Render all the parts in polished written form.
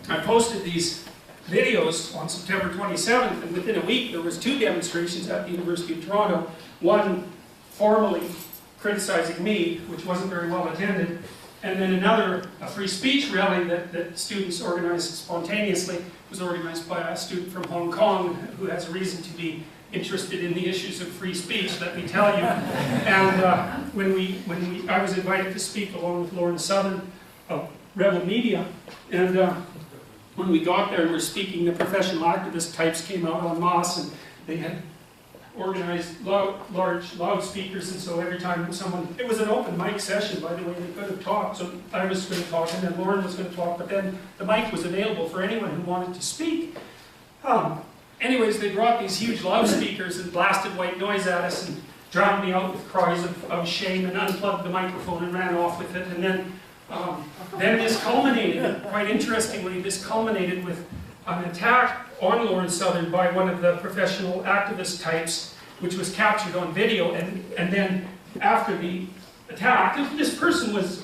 I posted these videos on September 27th, and within a week there was 2 demonstrations at the University of Toronto. One formally criticizing me, which wasn't very well attended, and then another, a free speech rally that students organized spontaneously. It was organized by a student from Hong Kong who has a reason to be interested in the issues of free speech, let me tell you. And I was invited to speak along with Lauren Southern of Rebel Media, and when we got there and were speaking, the professional activist types came out en masse, and they had organized large loudspeakers, and so every time someone, it was an open mic session, by the way, they could have talked, so I was going to talk and then Lauren was going to talk, but then the mic was available for anyone who wanted to speak. Anyways, they brought these huge loudspeakers and blasted white noise at us and drowned me out with cries of shame, and unplugged the microphone and ran off with it. And then this culminated, quite interestingly, this culminated with an attack on Lauren Southern by one of the professional activist types, which was captured on video. And then after the attack, this person was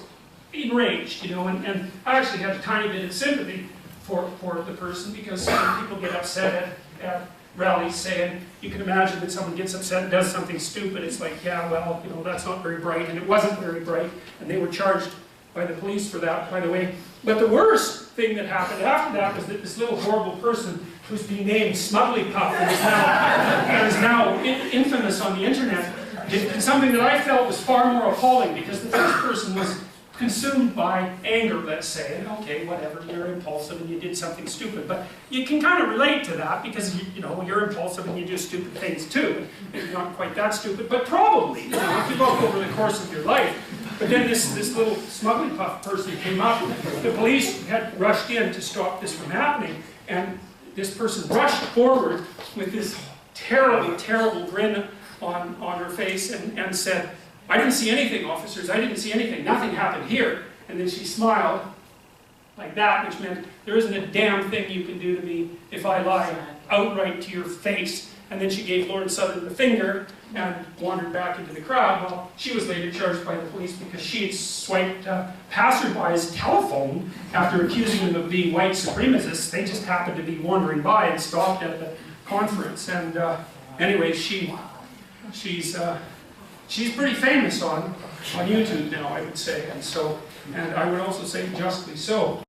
enraged, you know, and I actually had a tiny bit of sympathy for the person, because people get upset at rallies saying, you can imagine that someone gets upset and does something stupid, it's like, yeah, well, you know, that's not very bright, and it wasn't very bright, and they were charged by the police for that, by the way. But the worst thing that happened after that was that this little horrible person, who's been named Smugglypuff and is now infamous on the internet, did something that I felt was far more appalling, because the first person was consumed by anger, let's say, and okay, whatever, you're impulsive and you did something stupid, but you can kind of relate to that, because you know, you're impulsive and you do stupid things too. Maybe not quite that stupid, but probably, you know, if you go over the course of your life. But then this little Smugglypuff person came up, the police had rushed in to stop this from happening, and this person rushed forward with this terrible, terrible grin on her face and said, "I didn't see anything, officers, I didn't see anything, nothing happened here." And then she smiled like that, which meant, there isn't a damn thing you can do to me if I lie outright to your face. And then she gave Lauren Southern the finger and wandered back into the crowd. Well, she was later charged by the police because she had swiped passerby's telephone after accusing them of being white supremacists. They just happened to be wandering by and stopped at the conference. And anyway, she's pretty famous on YouTube now, I would say, and I would also say justly so.